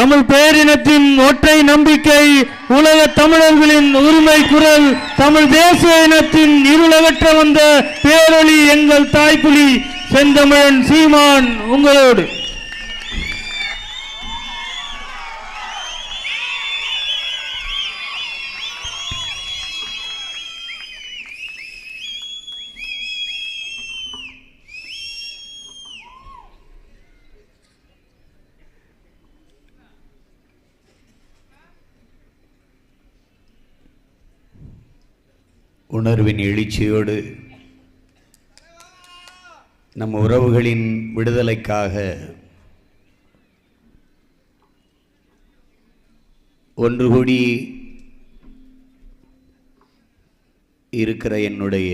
தமிழ் பேரினத்தின் ஒற்றை நம்பிக்கை, உலக தமிழர்களின் உரிமை குரல், தமிழ் தேசிய இனத்தின் இருளகற்ற வந்த பேரொளி எங்கள் தாய்ப்புலி செந்தமிழன் சீமான் உங்களோடு. உணர்வின் எழுச்சியோடு நம் உறவுகளின் விடுதலைக்காக ஒன்று கூடி இருக்கிற என்னுடைய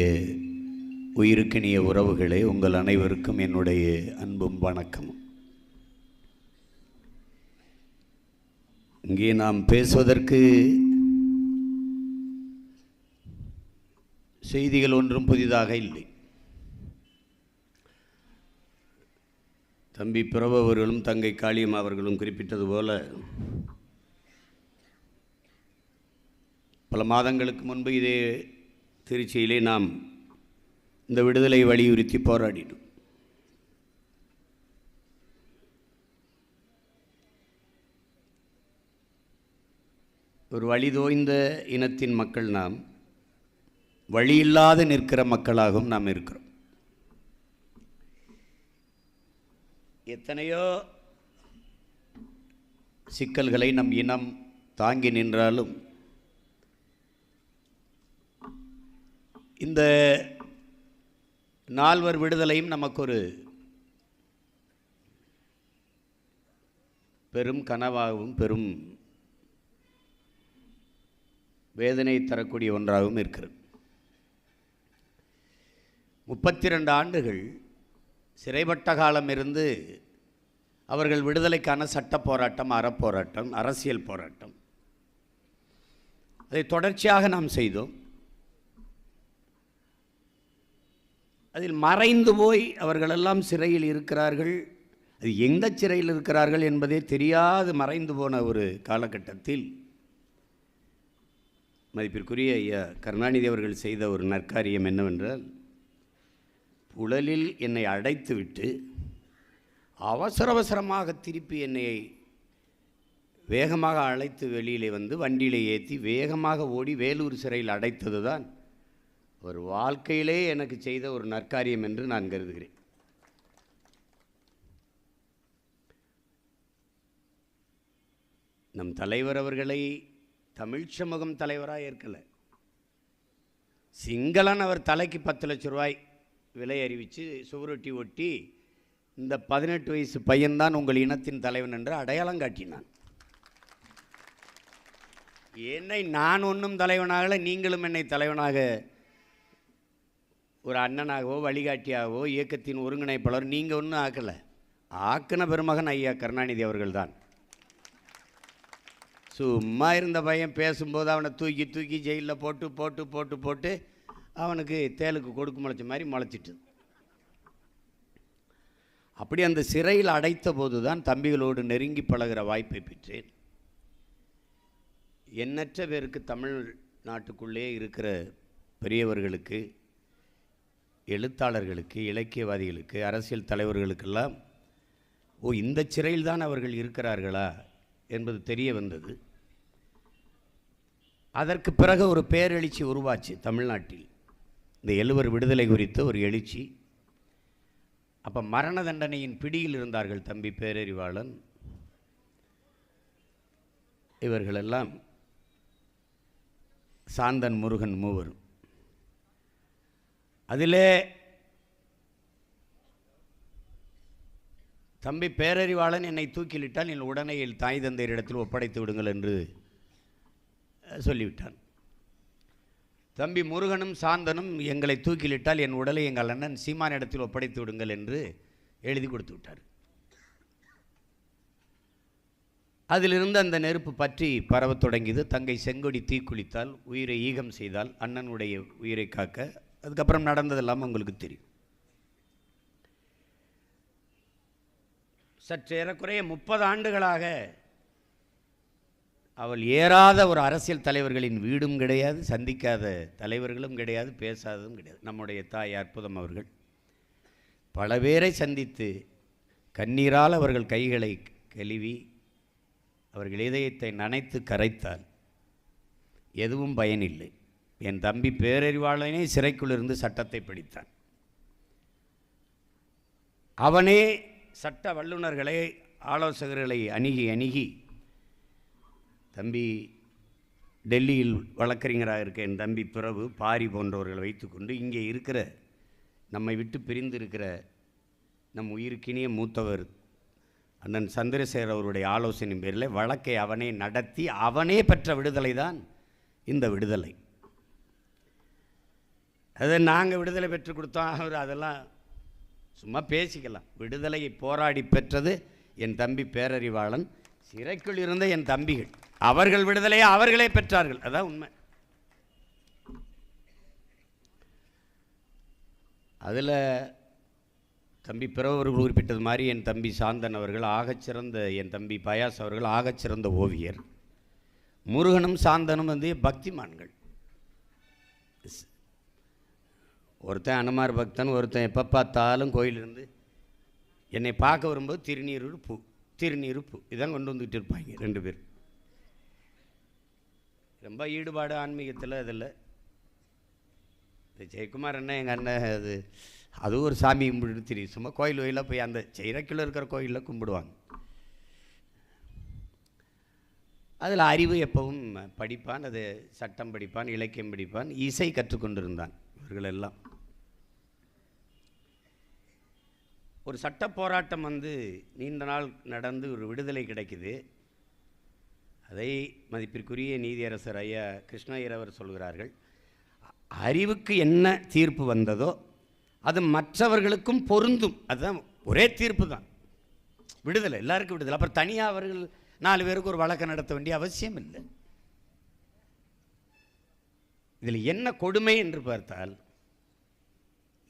உயிருக்கினிய உறவுகளே, உங்கள் அனைவருக்கும் என்னுடைய அன்பும் வணக்கம். இங்கே நாம் பேசுவதற்கு செய்திகள் ஒன்றும் புதிதாக இல்லை. தம்பி பிரபு அவர்களும் தங்கை காளியம் அவர்களும் குறிப்பிட்டது போல, பல மாதங்களுக்கு முன்பு இதே திருச்சியிலே நாம் இந்த விடுதலை வலியுறுத்தி போராடினோம். ஒரு வழிதோய்ந்த இனத்தின் மக்கள் நாம், வழியில்லாத நிற்கிற மக்களாகவும் நாம் இருக்கிறோம். எத்தனையோ சிக்கல்களை நம் இனம் தாங்கி நின்றாலும் இந்த நால்வர் விடுதலையும் நமக்கு ஒரு பெரும் கனவாகவும் பெரும் வேதனை தரக்கூடிய ஒன்றாகவும் இருக்கிறது. 32 ஆண்டுகள் சிறைப்பட்ட காலம் இருந்து அவர்கள் விடுதலைக்கான சட்ட போராட்டம், அறப்போராட்டம், அரசியல் போராட்டம், அதை தொடர்ச்சியாக நாம் செய்தோம். அதில் மறைந்து போய் அவர்களெல்லாம் சிறையில் இருக்கிறார்கள். அது எந்த சிறையில் இருக்கிறார்கள் என்பதே தெரியாது மறைந்து போன ஒரு காலகட்டத்தில் மதிப்பிற்குரிய ஐயா கருணாநிதி அவர்கள் செய்த ஒரு நற்காரியம் என்னவென்றால், புழலில் என்னை அடைத்துவிட்டு அவசரமாக திருப்பி என்னை வேகமாக அழைத்து வெளியிலே வந்து வண்டியிலே ஏற்றி வேகமாக ஓடி வேலூர் சிறையில் அடைத்தது தான் ஒரு வாழ்க்கையிலே எனக்கு செய்த ஒரு நற்காரியம் என்று நான் கருதுகிறேன். நம் தலைவர் அவர்களை தமிழ் சமூகம் தலைவராக ஏற்கலை. சிங்களன் அவர் தலைக்கு 10 லட்சம் ரூபாய் விலை அறிவித்து சுவரொட்டி ஒட்டி, இந்த 18 வயசு பையன்தான் உங்கள் இனத்தின் தலைவன் என்று அடையாளம் காட்டினான். என்னை நான் ஒன்றும் தலைவனாகலை, நீங்களும் என்னை தலைவனாக ஒரு அண்ணனாகவோ வழிகாட்டியாகவோ இயக்கத்தின் ஒருங்கிணைப்பாளர் நீங்கள் ஒன்றும் ஆக்கலை. ஆக்கின பெருமகன் ஐயா கருணாநிதி அவர்கள் தான். சும்மா இருந்த பையன் பேசும்போது அவனை தூக்கி ஜெயிலில் போட்டு அவனுக்கு தேலுக்கு கொடுக்கு முளைச்ச மாதிரி முளைச்சிட்டு, அப்படி அந்த சிறையில் அடைத்த போது தான் தம்பிகளோடு நெருங்கி பழகிற வாய்ப்பை பெற்றேன். எண்ணற்ற பேருக்கு தமிழ் நாட்டுக்குள்ளே இருக்கிற பெரியவர்களுக்கு, எழுத்தாளர்களுக்கு, இலக்கியவாதிகளுக்கு, அரசியல் தலைவர்களுக்கெல்லாம் இந்த சிறையில் தான் அவர்கள் இருக்கிறார்களா என்பது தெரிய வந்தது. அதற்கு பிறகு ஒரு பேரெழுச்சி உருவாச்சு தமிழ்நாட்டில், இந்த 70 விடுதலை குறித்த ஒரு எழுச்சி. அப்போ மரண தண்டனையின் பிடியில் இருந்தார்கள் தம்பி பேரறிவாளன், இவர்களெல்லாம் சாந்தன், முருகன் மூவரும். அதிலே தம்பி பேரறிவாளன் என்னை தூக்கிலிட்டால் என் உடனே என் தாய் தந்தையரிடத்தில் ஒப்படைத்து விடுங்கள் என்று சொல்லிவிட்டான். தம்பி முருகனும் சாந்தனும் எங்களை தூக்கிலிட்டால் என் உடலை எங்கள் அண்ணன் சீமான் இடத்தில் ஒப்படைத்து விடுங்கள் என்று எழுதி கொடுத்து விட்டார். அதிலிருந்து அந்த நெருப்பு பற்றி பரவத் தொடங்கியது. தங்கை செங்கொடி தீக்குளித்தால், உயிரை ஈகம் செய்தால், அண்ணனுடைய உயிரை காக்க. அதுக்கப்புறம் நடந்ததெல்லாம் உங்களுக்கு தெரியும். சற்றேறக்குறைய 30 ஆண்டுகளாக அவள் ஏறாத ஒரு அரசியல் தலைவர்களின் வீடும் கிடையாது, சந்திக்காத தலைவர்களும் கிடையாது, பேசாததும் கிடையாது. நம்முடைய தாய் அற்புதம் அவர்கள் பல பேரை சந்தித்து கண்ணீரால் அவர்கள் கைகளை கழுவி அவர்கள் இதயத்தை நனைத்து கரைத்தால் எதுவும் பயனில்லை. என் தம்பி பேரறிவாளனே சிறைக்குள்ளிருந்து சட்டத்தை படித்தான். அவனே சட்ட வல்லுநர்களை ஆலோசகர்களை அணுகி தம்பி டெல்லியில் வழக்கறிஞராக இருக்க என் தம்பி பிரபு பாரி போன்றவர்களை வைத்துக்கொண்டு இங்கே இருக்கிற நம்மை விட்டு பிரிந்து இருக்கிற நம் உயிருக்கினிய மூத்தவர் அண்ணன் சந்திரசேகர் அவருடைய ஆலோசனை பேரில் வழக்கை அவனே நடத்தி அவனே பெற்ற விடுதலை தான் இந்த விடுதலை. அதை நாங்கள் விடுதலை பெற்று கொடுத்தோம், அவர் அதெல்லாம் சும்மா பேசிக்கலாம். விடுதலையை போராடி பெற்றது என் தம்பி பேரறிவாளன், சிறைக்குள் இருந்த என் தம்பிகள். அவர்கள் விடுதலையை அவர்களே பெற்றார்கள், அதான் உண்மை. அதில் தம்பி பிறவர்கள் குறிப்பிட்டது மாதிரி என் தம்பி சாந்தன் அவர்கள் ஆகச்சிறந்த, என் தம்பி பயாஸ் அவர்கள் ஆகச்சிறந்த ஓவியர். முருகனும் சாந்தனும் வந்து பக்திமான்கள். ஒருத்தன் அனுமார் பக்தன், ஒருத்தன் எப்போ பார்த்தாலும் கோயிலிருந்து என்னை பார்க்க வரும்போது திருநீரு பூ இதான் கொண்டு வந்துக்கிட்டு இருப்பாங்க ரெண்டு பேர். ரொம்ப ஈடுபாடு ஆன்மீகத்தில். அதில் ஜெயக்குமார் அண்ணன் எங்கள் அண்ணன் அது ஒரு சாமி கும்பிட்டு தெரியும். சும்மா கோயிலில் போய் அந்த சிறைக்குள்ளே இருக்கிற கோயிலில் கும்பிடுவாங்க. அதில் அறிவு எப்பவும் படிப்பான், அது சட்டம் படிப்பான், இலக்கியம் படிப்பான், இசை கற்றுக்கொண்டிருந்தான். இவர்களெல்லாம் ஒரு சட்ட போராட்டம் வந்து நீண்ட நாள் நடந்து ஒரு விடுதலை கிடைக்குது. அதை மதிப்பிற்குரிய நீதியரசர் ஐயா கிருஷ்ணய்யர் அவர் சொல்கிறார்கள், அறிவுக்கு என்ன தீர்ப்பு வந்ததோ அது மற்றவர்களுக்கும் பொருந்தும். அதுதான் ஒரே தீர்ப்பு தான் விடுதலை, எல்லாருக்கும் விடுதலை. அப்புறம் தனியாக அவர்கள் 4 பேருக்கு ஒரு வழக்கு நடத்த வேண்டிய அவசியம் இல்லை. இதில் என்ன கொடுமை என்று பார்த்தால்,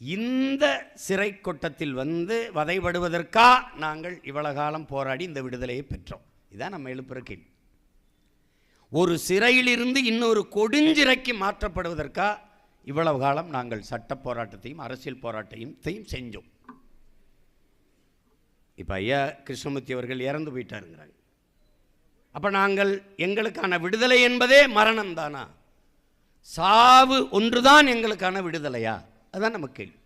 இந்த சிறை கொட்டத்தில் வந்து வதைபடுவதற்கா நாங்கள் இவ்வளவு காலம் போராடி இந்த விடுதலையை பெற்றோம்? இதான் நம்ம எழுப்புற கேள்வி. ஒரு சிறையிலிருந்து இன்னொரு கொடுஞ்சிறைக்கு மாற்றப்படுவதற்கா இவ்வளவு காலம் நாங்கள் சட்ட போராட்டத்தையும் அரசியல் போராட்டத்தையும் செஞ்சோம்? இப்போ ஐயா கிருஷ்ணமூர்த்தி அவர்கள் இறந்து போயிட்டாருங்கிறாங்க. அப்போ நாங்கள் எங்களுக்கான விடுதலை என்பதே மரணம் தானா? சாவு ஒன்றுதான் எங்களுக்கான விடுதலையா? அதுதான் நம்ம கேள்வி.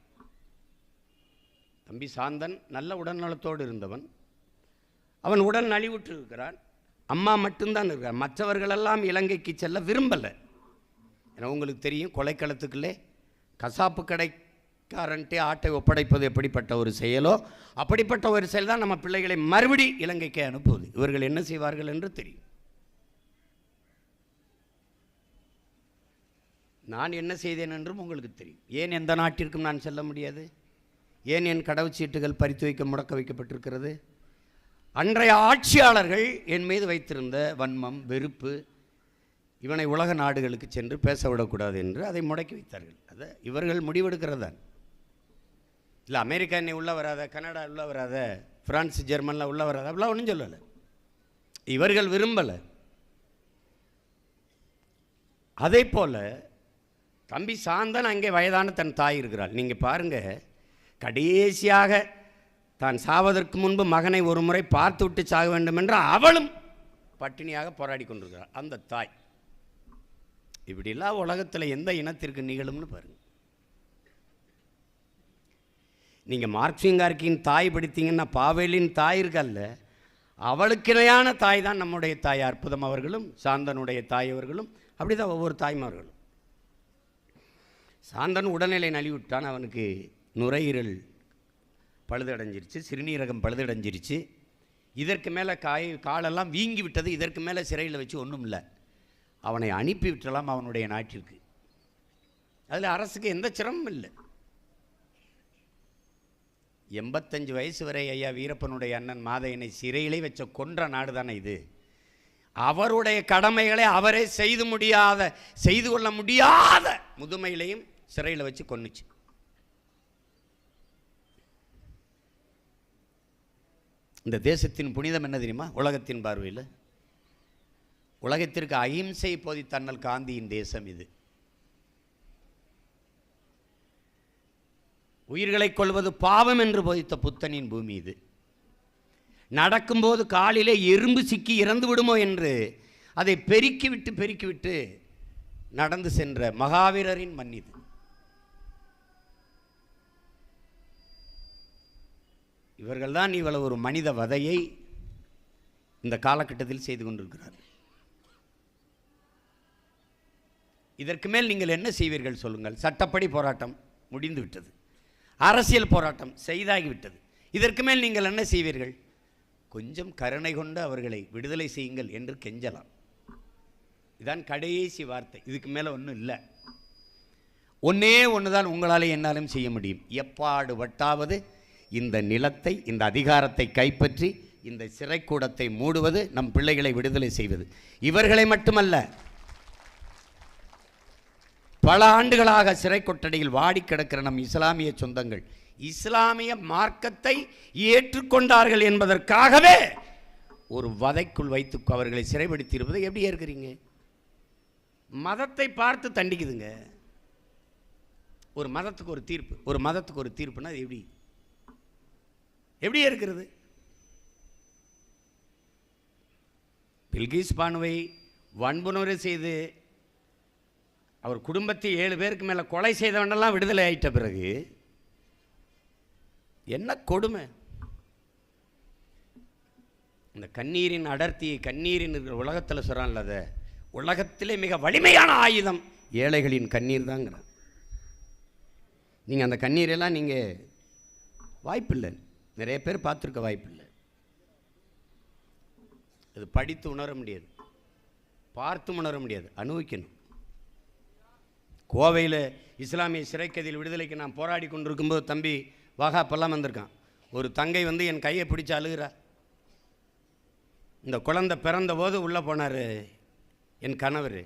தம்பி சாந்தன் நல்ல உடல்நலத்தோடு இருந்தவன். அவன் உடல் நலிவுற்று இருக்கிறான். அம்மா மட்டும்தான் இருக்கிறான். மற்றவர்களெல்லாம் இலங்கைக்கு செல்ல விரும்பலை. ஏன்னா உங்களுக்கு தெரியும், கொலைக்களத்துக்குள்ளே கசாப்பு கடைக்காரன்ட்டே ஆட்டை ஒப்படைப்பது எப்படிப்பட்ட ஒரு செயலோ அப்படிப்பட்ட ஒரு செயல் தான் நம்ம பிள்ளைகளை மறுபடி இலங்கைக்கு அனுப்புவது. இவர்கள் என்ன செய்வார்கள் என்று தெரியும். நான் என்ன செய்தேன் என்றும் உங்களுக்கு தெரியும். ஏன் எந்த நாட்டிற்கும் நான் செல்ல முடியாது? ஏன் என் கடவுச்சீட்டுகள் பறித்து வைக்க முடக்க வைக்கப்பட்டிருக்கிறது? அன்றைய ஆட்சியாளர்கள் என் மீது வைத்திருந்த வன்மம், வெறுப்பு, இவனை உலக நாடுகளுக்கு சென்று பேச விடக்கூடாது என்று அதை முடக்கி வைத்தார்கள். அதை இவர்கள் முடிவெடுக்கிறதான். இல்லை அமெரிக்கா என்னை உள்ளே வராத, கனடா உள்ளே வராத, பிரான்ஸ் ஜெர்மனில் உள்ளே வராத, அப்படிலாம் ஒன்றும் சொல்லலை. இவர்கள் விரும்பலை. அதே போல் தம்பி சாந்தன் அங்கே வயதான தன் தாய் இருக்கிறாள். நீங்கள் பாருங்கள், கடைசியாக தான் சாவதற்கு முன்பு மகனை ஒரு முறை பார்த்து விட்டு சாக வேண்டும் என்று அவளும் பட்டினியாக போராடி கொண்டிருக்கிறாள் அந்த தாய். இப்படிலாம் உலகத்தில் எந்த இனத்திற்கு நிகழும்னு பாருங்கள். நீங்கள் மார்க்சிங்கார்க்கின் தாய் படித்தீங்கன்னா பாவேலின் தாய் இருக்கல்ல, அவளுக்கு இணையான தாய் தான் நம்முடைய தாய் அற்புதம் அவர்களும் சாந்தனுடைய தாய் அவர்களும். அப்படி தான் ஒவ்வொரு தாய்மார்களும். சாந்தன் உடல்நிலை நலிவிட்டான். அவனுக்கு நுரையீரல் பழுதடைஞ்சிருச்சு, சிறுநீரகம் பழுதடைஞ்சிருச்சு. இதற்கு மேலே காலெல்லாம் வீங்கி விட்டது. இதற்கு மேலே சிறையில் வச்சு ஒன்றும் இல்லை, அவனை அனுப்பி விட்டலாம் அவனுடைய நாட்டிற்கு. அதில் அரசுக்கு எந்த சிரமமும் இல்லை. 85 வயசு வரை ஐயா வீரப்பனுடைய அண்ணன் மாதையனை சிறையிலே வச்ச கொன்ற நாடு தானே இது. அவருடைய கடமைகளை அவரே செய்து கொள்ள முடியாத முதுமையிலையும் சிறையில் வச்சு கொன்னுச்சு. இந்த தேசத்தின் புனிதம் என்ன தெரியுமா? உலகத்தின் பார்வையில் உலகத்திற்கு அகிம்சை போதித்த அண்ணல் காந்தியின் தேசம் இது. உயிர்களை கொள்வது பாவம் என்று போதித்த புத்தனின் பூமி இது. நடக்கும்போது காலிலே எறும்பு சிக்கி இறந்து விடுமோ என்று அதை பெருக்கிவிட்டு நடந்து சென்ற மகாவீரரின் மண் இது. இவர்கள்தான் இவ்வளவு ஒரு மனித வதையை இந்த காலகட்டத்தில் செய்து கொண்டிருக்கிறார்கள். இதற்கு மேல் நீங்கள் என்ன செய்வீர்கள் சொல்லுங்கள்? சட்டப்படி போராட்டம் முடிந்து விட்டது, அரசியல் போராட்டம் செய்தாகிவிட்டது. இதற்கு மேல் நீங்கள் என்ன செய்வீர்கள்? கொஞ்சம் கருணை கொண்டு அவர்களை விடுதலை செய்யுங்கள் என்று கெஞ்சலாம். இதுதான் கடைசி வார்த்தை. இதுக்கு மேலே ஒன்றும் இல்லை. ஒன்றே ஒன்று தான் உங்களாலே என்னாலும் செய்ய முடியும். எப்பாடுபட்டாவது இந்த நிலத்தை, இந்த அதிகாரத்தை கைப்பற்றி இந்த சிறைக்கூடத்தை மூடுவது, நம் பிள்ளைகளை விடுதலை செய்வது. இவர்களை மட்டுமல்ல, பல ஆண்டுகளாக சிறை கொட்டடியில் வாடி கிடக்கிற நம் இஸ்லாமிய சொந்தங்கள் இஸ்லாமிய மார்க்கத்தை ஏற்றுக்கொண்டார்கள் என்பதற்காகவே ஒரு வதைக்குள் வைத்து அவர்களை சிறைப்படுத்தி இருப்பதை எப்படி ஏற்கிறீங்க? மதத்தை பார்த்து தண்டிக்குதுங்க. ஒரு மதத்துக்கு ஒரு தீர்ப்பு, ஒரு மதத்துக்கு ஒரு தீர்ப்புனா அது எப்படி இருக்கிறது? பில்கிஸ் பானுவை வன்புணர்வு செய்து அவர் குடும்பத்தை 7 பேருக்கு மேலே கொலை செய்தவனெல்லாம் விடுதலை ஆயிட்ட பிறகு என்ன கொடுமை! இந்த கண்ணீரின் அடர்த்தியை, கண்ணீரின் இருக்கிற உலகத்தில் சொல்கிறான்ல, அதை உலகத்திலே மிக வலிமையான ஆயுதம் ஏழைகளின் கண்ணீர் தாங்கிற. நீங்கள் அந்த கண்ணீரெல்லாம் நீங்கள் வாய்ப்பில்லை, நிறைய பேர் பார்த்துருக்க வாய்ப்பில்லை. அது படித்து உணர முடியாது, பார்த்து உணர முடியாது, அனுபவிக்கணும். கோவையில் இஸ்லாமிய சிறைக்கதியில் விடுதலைக்கு நான் போராடி கொண்டிருக்கும்போது தம்பி வாகாப்பெல்லாம் வந்திருக்கான். ஒரு தங்கை வந்து என் கையை பிடிச்சி அழுகிறா. இந்த குழந்தை பிறந்த போது உள்ளே போனார் என் கணவர்.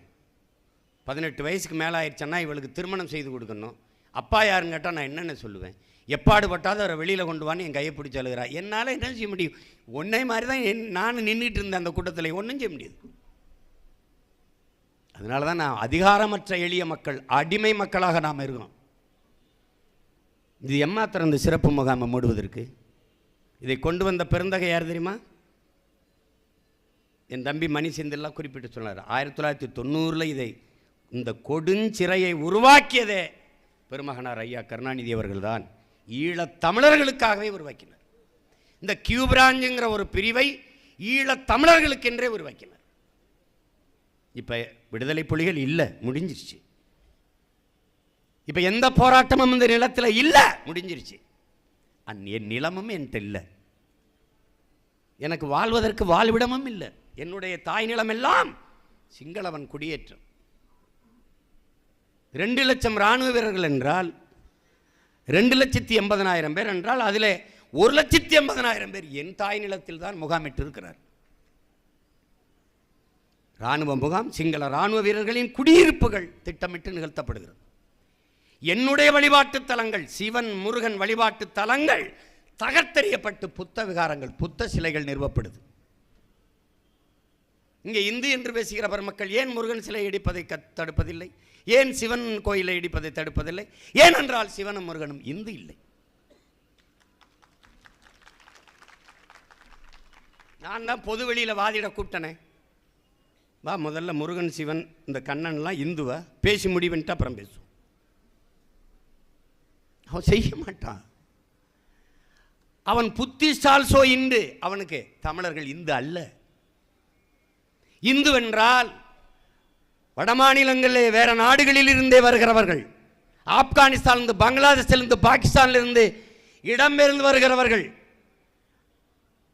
18 வயசுக்கு மேலே ஆயிடுச்சேன்னா இவளுக்கு திருமணம் செய்து கொடுக்கணும். அப்பா யாருன்னு கேட்டால் நான் என்னென்ன சொல்லுவேன்? எப்பாடுபட்டாவது அவரை வெளியில் கொண்டு வான்னு என் கையை பிடிச்சி அழுகிறா. என்னால் என்ன செய்ய முடியும்? ஒன்றே மாதிரி தான் நான் நின்றுட்டு இருந்தேன் அந்த கூட்டத்தில், ஒன்றும் செய்ய முடியாது. அதனால தான் நான் அதிகாரமற்ற எளிய மக்கள், அடிமை மக்களாக நாம் இருக்கோம். இது எம்மாத்திரம் இந்த சிறப்பு முகாமை மூடுவதற்கு இதை கொண்டு வந்த பெருந்தகை யார் தெரியுமா? என் தம்பி மணி செந்தில்லாம் குறிப்பிட்டு சொன்னார். 1990 இதை, இந்த கொடுஞ்சிறையை உருவாக்கியதே பெருமகனார் ஐயா கருணாநிதி அவர்கள் தான். ஈழத் தமிழர்களுக்காகவே உருவாக்கினார். இந்த கியூ பிராஞ்சுங்கிற ஒரு பிரிவை ஈழத் தமிழர்களுக்கென்றே உருவாக்கினார். இப்போ விடுதலை புலிகள் இல்லை, முடிஞ்சிருச்சு. இப்போ எந்த போராட்டமும் இந்த நிலத்தில் இல்லை, முடிஞ்சிருச்சு. என் நிலமும் என்கிட்ட இல்லை, எனக்கு வாழ்வதற்கு வாழ்விடமும் இல்லை. என்னுடைய தாய் நிலம் எல்லாம் சிங்களவன் குடியேற்றம். 2 லட்சம் இராணுவ வீரர்கள் என்றால் 2,80,000 பேர் என்றால் அதில் 1,80,000 பேர் என் தாய் நிலத்தில் தான் முகாமிட்டு இருக்கிறார். இராணுவ முகாம், சிங்கள இராணுவ வீரர்களின் குடியிருப்புகள் திட்டமிட்டு நிகழ்த்தப்படுகிறது. என்னுடைய வழிபாட்டு தலங்கள், சிவன் முருகன் வழிபாட்டு தலங்கள் தகர்த்தெறியப்பட்டு புத்த விகாரங்கள், புத்த சிலைகள் நிறுவப்படுது. இங்கே இந்து என்று பேசுகிற பெருமக்கள் ஏன் முருகன் சிலை இடிப்பதை தடுப்பதில்லை? ஏன் சிவன் கோயிலை இடிப்பதை தடுப்பதில்லை? ஏனென்றால் சிவனும் முருகனும் இந்து இல்லை. நான் தான் பொது வெளியில் வாதிட கூப்பிட்டனே, வா முதல்ல முருகன் சிவன் இந்த கண்ணன்லாம் இந்துவா பேசி முடிவுன்ட்டு அப்புறம் பேசுவோம். அவன் செய்ய மாட்டான். அவன் புத்திஸ்ட் ஆல்சோ இந்து. அவனுக்கு தமிழர்கள் இந்து அல்ல. இந்து என்றால் வட மாநிலங்களில் வேற நாடுகளில் இருந்தே வருகிறவர்கள், ஆப்கானிஸ்தானிலிருந்து, பங்களாதேஷிலிருந்து, பாகிஸ்தானிலிருந்து இடம்பெயர்ந்து வருகிறவர்கள்,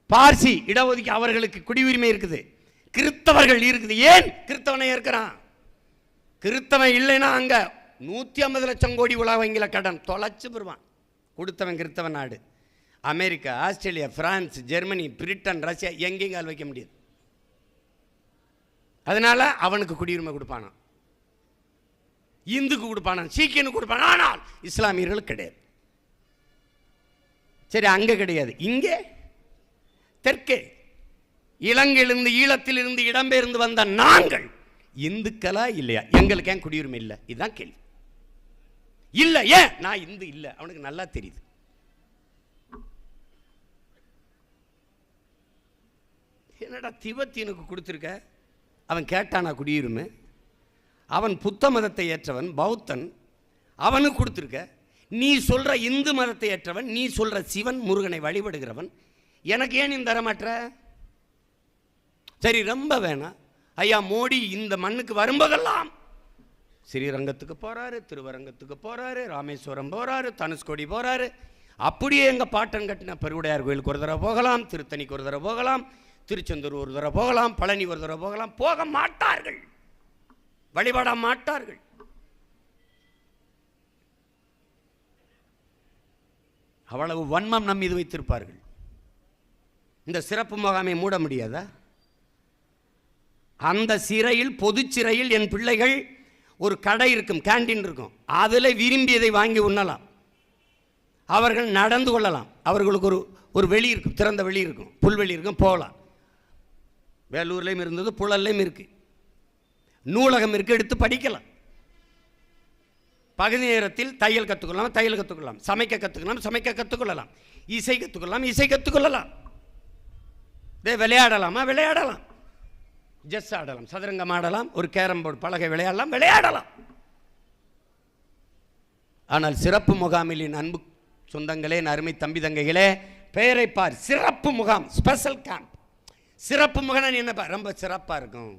பார்சி இடஒதுக்கி அவர்களுக்கு குடியுரிமை இருக்குது. கிறிஸ்தவர்கள் இருக்குது. ஏன் கிறிஸ்தவனை ஏற்கிறான்? கிறிஸ்தவன் இல்லைன்னா அங்கே 150 லட்சம் கோடி உலக வங்கியில் கடன் தொலைச்சு பெறுவான். கொடுத்தவன் கிறிஸ்தவன் நாடு. America, Australia, France, Germany, Britain, Russia எங்கேயும் கால் வைக்க முடியாது. அதனால அவனுக்கு குடியுரிமை கொடுப்பானான், இந்துக்கு கொடுப்பானான், சீக்கியனுக்கு கொடுப்பான். ஆனால் இஸ்லாமியர்களுக்கு கிடையாது. சரி, அங்கே கிடையாது, இங்கே தெற்கே இலங்கையிலிருந்து ஈழத்திலிருந்து இடம்பெயர்ந்து வந்த நாங்கள் இந்துக்களா இல்லையா? எங்களுக்கு ஏன் குடியுரிமை இல்லை? இதுதான் கேள்வி. இல்லை ஏன்? நான் இந்து இல்லை, அவனுக்கு நல்லா தெரியுது. என்னடா திபெத்தியனுக்கு கொடுத்துருக்க, அவன் கேட்டானா குடியுரிமை? அவன் புத்த மதத்தை ஏற்றவன், பௌத்தன், அவனுக்கு கொடுத்துருக்க. நீ சொல்ற இந்து மதத்தை ஏற்றவன், நீ சொல்ற சிவன் முருகனை வழிபடுகிறவன், எனக்கு ஏன் நீ தரமாற்ற? சரி, ரொம்ப வேணாம். ஐயா மோடி இந்த மண்ணுக்கு வரும்போதெல்லாம் ஸ்ரீரங்கத்துக்கு போறாரு, திருவரங்கத்துக்கு போறாரு, ராமேஸ்வரம் போறாரு, தனுஷ்கோடி போறாரு. அப்படியே எங்க பாட்டன் கட்டின பெருவுடையார் கோயிலுக்கு ஒரு தடவை போகலாம், திருத்தணிக்கு ஒரு தடவை போகலாம், திருச்செந்தூர் ஒரு தடவை போகலாம், பழனி ஒரு தடவை போகலாம். போக மாட்டார்கள், வழிபட மாட்டார்கள். அவ்வளவு வன்மம் நம் மீது வைத்திருப்பார்கள். இந்த சிறப்பு முகாமை மூட முடியாதா? அந்த சிறையில், பொது சிறையில் என் பிள்ளைகள் ஒரு கடை இருக்கும், கேண்டீன் இருக்கும், அதில் விரும்பியதை வாங்கி உண்ணலாம், அவர்கள் நடந்து கொள்ளலாம். அவர்களுக்கு ஒரு வெளி இருக்கும், திறந்த வெளி இருக்கும், புல்வெளி இருக்கும், போகலாம். வேலூர்லேயும் இருந்தது, புழல்லையும் இருக்கு, நூலகம் இருக்கு, எடுத்து படிக்கலாம். பகுதி நேரத்தில் தையல் கற்றுக்கொள்ளலாம், தையல் கற்றுக்கொள்ளலாம், சமைக்க கற்றுக்கலாம், சமைக்க கற்றுக்கொள்ளலாம், இசை கற்றுக்கொள்ளலாம், இசை கற்றுக்கொள்ளலாம், விளையாடலாமா விளையாடலாம், ஜெஸ் ஆடலாம், சதுரங்கம் ஆடலாம், ஒரு கேரம் போர்டு பலகை விளையாடலாம், விளையாடலாம். ஆனால் சிறப்பு முகாமில் என் அன்பு சொந்தங்களே, என் அருமை தம்பி தங்கைகளே, பெயரை பார், சிறப்பு முகாம், ஸ்பெஷல் கேம்ப். சிறப்பு முகாம் என்னப்பா? ரொம்ப சிறப்பாக இருக்கும்.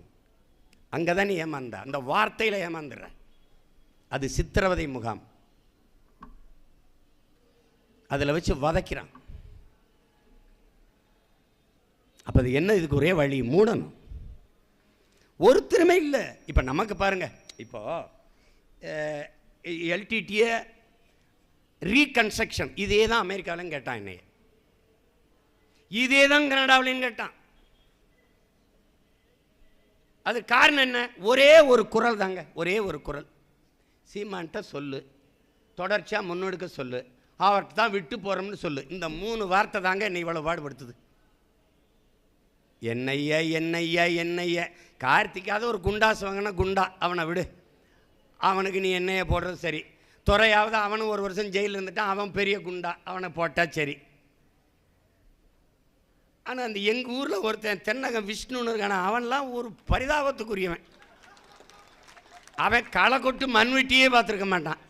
அங்கே தான் நீ ஏமாந்த, அந்த வார்த்தையில் ஏமாந்துடுற. அது சித்திரவதை முகாம், அதில் வச்சு வதைக்கிறான். அப்போ அது என்ன? இதுக்கு ஒரே வழி, மூடணும். ஒருத்தருமே இல்லை. இப்போ நமக்கு பாருங்க, இப்போ எல்டிடிஏ ரீகன்ஸ்ட்ரக்ஷன், இதே தான் அமெரிக்காவிலும் கேட்டான், என்னைய இதே தான் கனடாவிலையும் கேட்டான். அது காரணம் என்ன? ஒரே ஒரு குரல் தாங்க, ஒரே ஒரு குரல். சீமான்ட்ட சொல்லு, தொடர்ச்சியாக முன்னெடுக்க சொல்லு, அவர்கிட்ட தான் விட்டு போகிறோம்னு சொல்லு. இந்த 3 வார்த்தை தாங்க என்னை இவ்வளோ பாடுபடுத்துது. என்னைய என்னைய என்னைய கார்த்திக்காத ஒரு குண்டாசு வாங்கினா குண்டா, அவனை விடு, அவனுக்கு நீ என்னைய போடுறது சரி. துறையாவது அவனும் 1 வருஷம் ஜெயிலில் இருந்துட்டான், அவன் பெரிய குண்டா, அவனை போட்டால் சரி. ஆனால் அந்த எங்கள் ஊரில் ஒருத்தன் தென்னகம் விஷ்ணுன்னு இருக்கான, அவன்லாம் ஒரு பரிதாபத்துக்குரியவன். அவன் களை கொட்டு மண்வெட்டியே பார்த்துருக்க மாட்டான்.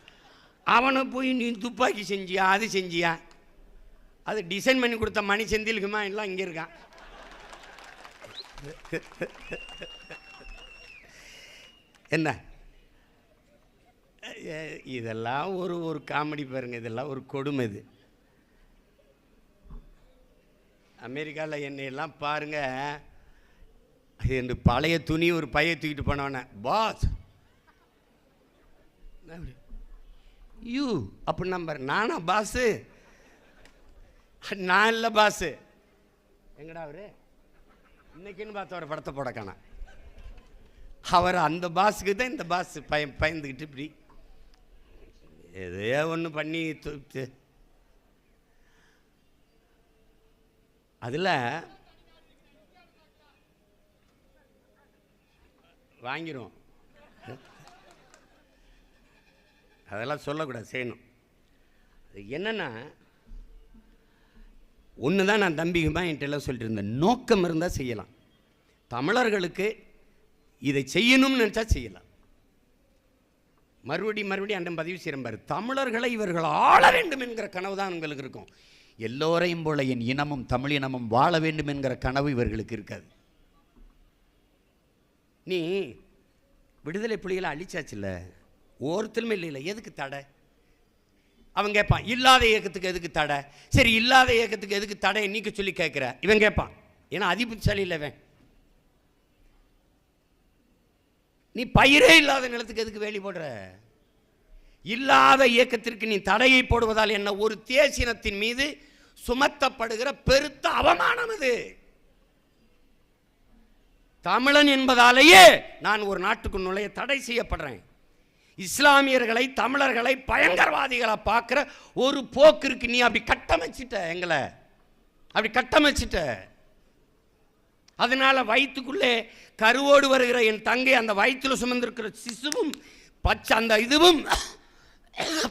அவனை போய் நீ துப்பாக்கி செஞ்சியா, அது செஞ்சியா, அது டிசைன் பண்ணி கொடுத்த மணி செந்திலுக்குமா எல்லாம் இங்கே இருக்கான். என்ன இதெல்லாம் ஒரு காமெடி பாருங்க, இதெல்லாம் ஒரு கொடுமை. இது அமெரிக்காவில் என்னையெல்லாம் பாருங்க, இந்த பழைய துணி ஒரு பையை தூக்கிட்டு போனவன, பாஸ் யூ அப்படி நம்பர், நானா பாஸு? நான் இல்லை பாஸு. எங்கடா அவரு இன்னைக்குன்னு பார்த்து ஒரு படத்தை போட காணா. அவர் அந்த பாஸுக்கு தான் இந்த பாஸ் பயந்துக்கிட்டு இப்படி எதையோ ஒன்று பண்ணி தூத்து. அதில் வாங்கிடும், அதெல்லாம் சொல்லக்கூடாது, செய்யணும். என்னென்னா ஒன்று தான் நான் தம்பிக்குமா என்கிட்ட எல்லாம் சொல்லிட்டு இருந்தேன், நோக்கம் இருந்தால் செய்யலாம். தமிழர்களுக்கு இதை செய்யணும்னு நினச்சா செய்யலாம். மறுபடியும் அண்ணன் பதிவு செய்யறாரு, தமிழர்களை இவர்கள் ஆள வேண்டும் என்கிற கனவு தான் உங்களுக்கு இருக்கும். எல்லோரையும் போல என் இனமும் தமிழ் இனமும் வாழ வேண்டும் என்கிற கனவு இவர்களுக்கு இருக்காது. நீ விடுதலை புலிகளை அழிச்சாச்சுல்ல, ஒருத்தருமே இல்லை, எதுக்கு தடை? அவன் கேட்பான், இல்லாத இயக்கத்துக்கு எதுக்கு தடை? சரி, இல்லாத இயக்கத்துக்கு எதுக்கு தடை நீக்க சொல்லி கேட்குற? இவன் கேட்பான், ஏன்னா அதிபுத்திசாலி இல்லை இவன். நீ பயிரே இல்லாத நிலத்துக்கு எதுக்கு வேலி போடுற? இல்லாத இயக்கத்திற்கு நீ தடையை போடுவதால் என்ன? ஒரு தேசினத்தின் மீது சுமத்தப்படுகிற பெருத்த அவமானம் அது. தமிழன் என்பதாலேயே நான் ஒரு நாட்டுக்கு நுழைய தடை செய்யப்படுறேன். இஸ்லாமியர்களை தமிழர்களை பயங்கரவாதிகளை பார்க்குற ஒரு போக்கு இருக்கு. நீ அப்படி கட்டமைச்சிட்ட, எங்களை அப்படி கட்டமைச்சிட்ட. அதனால வயிற்றுக்குள்ளே கருவோடு வருகிற என் தங்கை, அந்த வயிற்றில் சுமந்திருக்கிற சிசுவும் பச்சை அந்த இதுவும்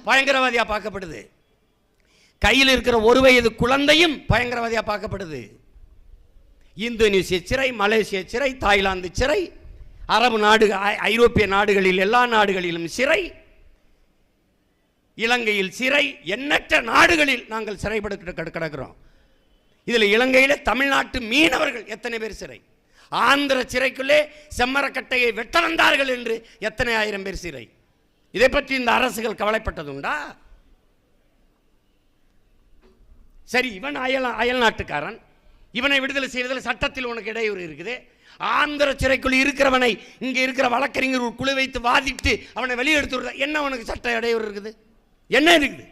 பயங்கரவாதியாக பார்க்கப்படுது. கையில் இருக்கிற 1 வயது குழந்தையும் பயங்கரவாதியாக பார்க்கப்படுது. இந்தோனேசிய சிறை, மலேசிய சிறை, தாய்லாந்து சிறை, அரபு நாடுகள், ஐரோப்பிய நாடுகளில் எல்லா நாடுகளிலும் சிறை, இலங்கையில் சிறை, எண்ணற்ற நாடுகளில் நாங்கள் சிறைப்பட்டு கிடக்கிறோம். இதில் இலங்கையில் தமிழ்நாட்டு மீனவர்கள் எத்தனை பேர் சிறை, ஆந்திர சிறைக்குள்ளே செம்மரக்கட்டையை வெட்ட வந்தார்கள் என்று எத்தனை ஆயிரம் பேர் சிறை. இதை பற்றி இந்த அரசுகள் கவலைப்பட்டதுண்டா? சரி, இவன் அயல் நாட்டுக்காரன், இவனை விடுதலை செய்வதில் சட்டத்தில் உனக்கு இடையூறு இருக்குது. ஆந்திர சிறைக்குள் இருக்கிறவனை இங்கே இருக்கிற வழக்கறிஞர் ஒரு குழு வைத்து வாதிட்டு அவனை வெளியெடுத்து விடுற என்ன உனக்கு சட்ட இடையூறு இருக்குது? என்ன இருக்குது?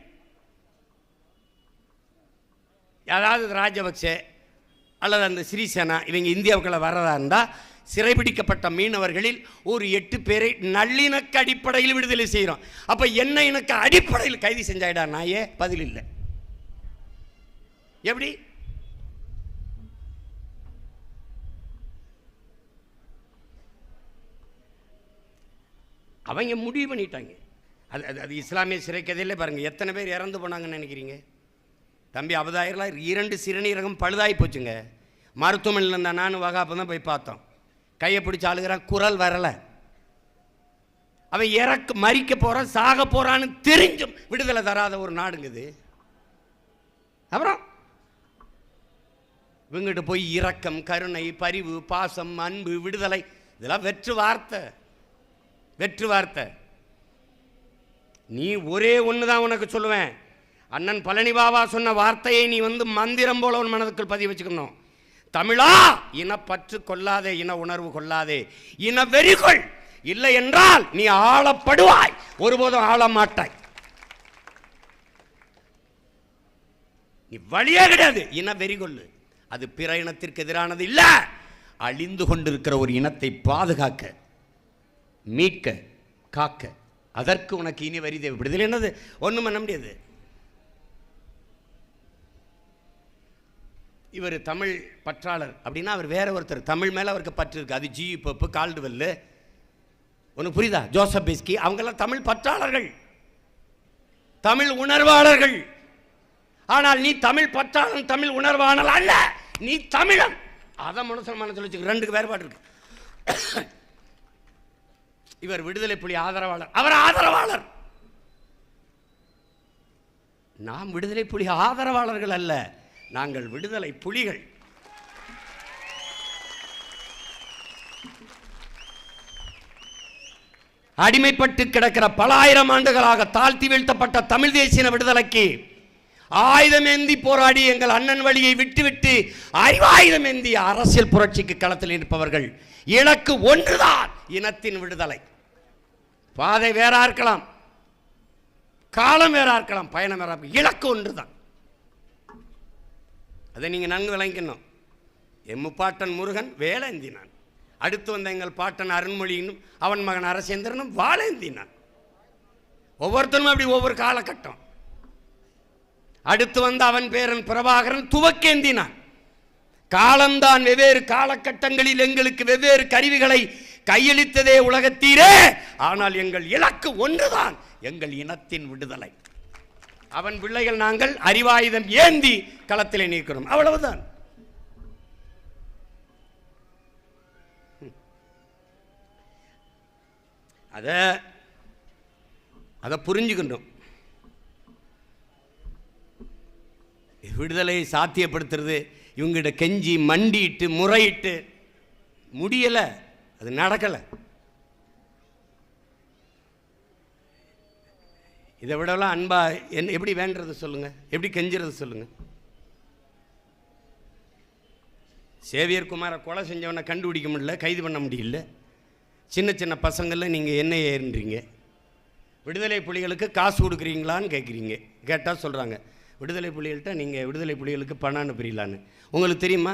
யாராவது ராஜபக்சே அல்லது அந்த சிறிசேனா இவங்க இந்தியாவுக்குள்ள வர்றதா இருந்தால் சிறைபிடிக்கப்பட்ட மீனவர்களில் ஒரு 8 பேரை நல்லிணக்க அடிப்படையில் விடுதலை செய்கிறோம். அப்போ என்ன இணக்க அடிப்படையில் கைது செஞ்சாயிடா நாயே? பதில் இல்லை. எப்படி? அவங்க முடிவு பண்ணிட்டாங்க. அது இஸ்லாமிய சிறை கதையிலே பாருங்கள், எத்தனை பேர் இறந்து போனாங்கன்னு நினைக்கிறீங்க? தம்பி அபதாயிரலாம் 2 சிறுநீரகம் பழுதாகி போச்சுங்க. மருத்துவமனையில் இருந்தால் நானும் வகாப்போ தான் போய் பார்த்தோம். கையை பிடிச்சி ஆளுகிறான், குரல் வரலை. அவன் மறிக்க போகிறான், சாக போகிறான்னு தெரிஞ்சும் விடுதலை தராத ஒரு நாடுங்குது. அப்புறம் இவங்கிட்ட போய் இரக்கம், கருணை, பரிவு, பாசம், அன்பு, விடுதலை, இதெல்லாம் வெற்று வார்த்தை, வெற்று வார்த்தை. நீ ஒரே ஒன்று தான் உனக்கு சொல்லுவேன். அண்ணன் பழனி பாபா சொன்ன வார்த்தையை நீ மந்திரம் போல உன் மனதுக்குள் பதிவு வச்சுக்கணும். தமிழா, இனப்பற்று கொள்ளாதே, இன உணர்வு கொள்ளாதே, இன வெறிகொள். இல்லை என்றால் நீ ஆளப்படுவாய், ஒருபோதும் ஆள மாட்டாய். நீ வழியே கிடையாது. இன வெறிகொள்ளு. அது பிற இனத்திற்கு எதிரானது இல்ல. அழிந்து கொண்டிருக்கிற ஒரு இனத்தை பாதுகாக்க, மீட்க, காக்க, அதற்கு உனக்கு இனி வரி தேவைப்படுது. என்னது ஒன்றும் பண்ண முடியாது. இவர் தமிழ் பற்றாளர் அப்படின்னா அவர் வேற ஒருத்தர். தமிழ் மேலே அவருக்கு பற்று இருக்குது. அது ஜி பப்பு, கால்டுவெல்லு, ஒன்று புரியுதா, ஜோசப் பிஸ்கி, அவங்கெல்லாம் தமிழ் பற்றாளர்கள், தமிழ் உணர்வாளர்கள். ஆனால் நீ தமிழ் பற்றாளன், தமிழ் உணர்வாளர் அல்ல, நீ தமிழன். அதை மனசில் வச்சுக்க. 2க்கு வேறுபாடு இருக்கு. இவர் விடுதலை புலி ஆதரவாளர், அவர் ஆதரவாளர். நாம் விடுதலை புலி ஆதரவாளர்கள் அல்ல, நாங்கள் விடுதலை புலிகள். அடிமைப்பட்டு கிடக்கிற பல ஆயிரம் ஆண்டுகளாக தாழ்த்தி வீழ்த்தப்பட்ட தமிழ் தேசிய விடுதலைக்கு ஆயுதம் ஏந்தி போராடி எங்கள் அண்ணன் வழியை விட்டுவிட்டு அறிவாயுதம் ஏந்திய அரசியல் புரட்சிக்கு களத்தில் இருப்பவர்கள். இலக்கு ஒன்றுதான், இனத்தின் விடுதலை. பாதை வேறா இருக்கலாம், காலம் வேறா இருக்கலாம், பயணம் வேறா, இலக்கு ஒன்றுதான். அதை நீங்கள் நன்கு விளங்கிக்கணும். எம்முப்பாட்டன் முருகன் வேலேந்தினான். அடுத்து வந்த எங்கள் பாட்டன் அருண்மொழியினும் அவன் மகன் அரசேந்திரனும் வாழேந்தினான். ஒவ்வொருத்தரும் அப்படி ஒவ்வொரு காலகட்டம். அடுத்து வந்த அவன் பேரன் பிரபாகரன் துவக்கேந்தினான். காலம்தான் வெவ்வேறு காலகட்டங்களில் எங்களுக்கு வெவ்வேறு கருவிகளை கையளித்ததே உலகத்தீரே. ஆனால் எங்கள் இலக்கு ஒன்றுதான், எங்கள் இனத்தின் விடுதலை. அவன் பிள்ளைகள் நாங்கள் அறிவாயுதம் ஏந்தி களத்திலே நிற்கிறோம், அவ்வளவுதான். அதை புரிஞ்சுக்கணும். விடுதலையை சாத்தியப்படுத்துறது இவங்கிட்ட கெஞ்சி மண்டிட்டு முறையிட்டு முடியலை, அது நடக்கலை. இதை விடலாம் அன்பா எப்படி வேண்டது சொல்லுங்க, எப்படி கெஞ்சுறது சொல்லுங்க. சேவியர் குமாரை கொலை செஞ்சவனை கண்டுபிடிக்க முடியல, கைது பண்ண முடியல. சின்ன சின்ன பசங்களில் நீங்கள் என்ன ஏறுன்றீங்க? விடுதலை புலிகளுக்கு காசு கொடுக்குறீங்களான்னு கேட்குறீங்க. கேட்டால் சொல்கிறாங்க விடுதலை புலிகள்கிட்ட நீங்கள் விடுதலை புலிகளுக்கு பணம் அனுப்புறீங்களான்னு. உங்களுக்கு தெரியுமா?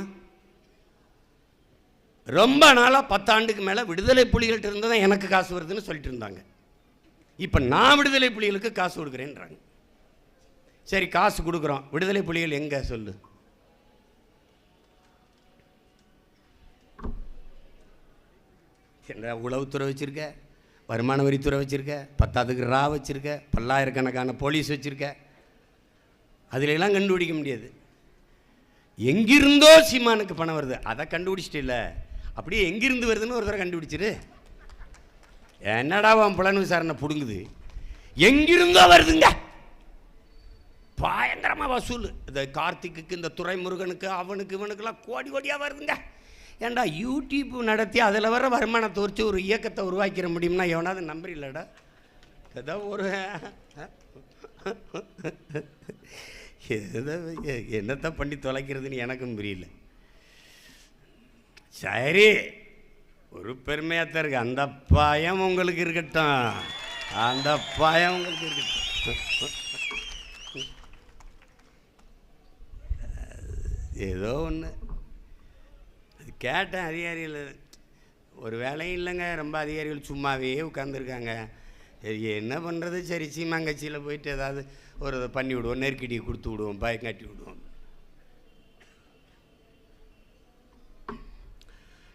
ரொம்ப நாளாக 10 ஆண்டுக்கு மேலே விடுதலை புலிகள்கிட்ட இருந்து தான் எனக்கு காசு வருதுன்னு சொல்லிட்டு இருந்தாங்க. இப்போ நான் விடுதலை புலிகளுக்கு காசு கொடுக்குறேன்றாங்க. சரி, காசு கொடுக்குறோம், விடுதலை புலிகள் எங்கே சொல்லு? என்ன உளவுத்துறை வச்சுருக்க, வருமான வரித்துறை வச்சுருக்க, 10க்கு ரா வச்சுருக்க, பல்லாயிரக்கணக்கான போலீஸ் வச்சுருக்க, அதிலெல்லாம் கண்டுபிடிக்க முடியாது. எங்கிருந்தோ சீமானுக்கு பணம் வருது, அதை கண்டுபிடிச்சிட்டு இல்லை, அப்படியே எங்கிருந்து வருதுன்னு ஒரு தடவை கண்டுபிடிச்சிரு. என்னடா அவன் புலன் விசாரணை பிடுங்குது, எங்கிருந்தோ வருதுங்க, பயங்கரமாக வசூல். இந்த கார்த்திக்கு, இந்த துரைமுருகனுக்கு, அவனுக்கு இவனுக்கெல்லாம் கோடி கோடியாக வருதுங்க. ஏண்டா யூடியூப் நடத்தி அதில் வர வருமானத்தை வச்சு ஒரு இயக்கத்தை உருவாக்கிற முடியும்னா எவனாவது நம்புறீங்களடா? ஏதோ ஒரு என்னத்தை பண்ணி தொலைக்கிறதுன்னு எனக்கும் புரியல. சரி, ஒரு பெருமையாகத்தான் இருக்கு. அந்த பயம் உங்களுக்கு இருக்கட்டும், அந்த பயம் உங்களுக்கு இருக்கட்டும். ஏதோ ஒன்று அது கேட்டேன். அதிகாரிகள் ஒரு வேலையும் இல்லைங்க, ரொம்ப அதிகாரிகள் சும்மாவே உட்காந்துருக்காங்க. என்ன பண்ணுறது, சரி சீமாங்கட்சியில் போயிட்டு ஏதாவது ஒரு பண்ணி விடுவோம், நெருக்கடியை கொடுத்து விடுவோம், பயம் காட்டி விடுவோம்.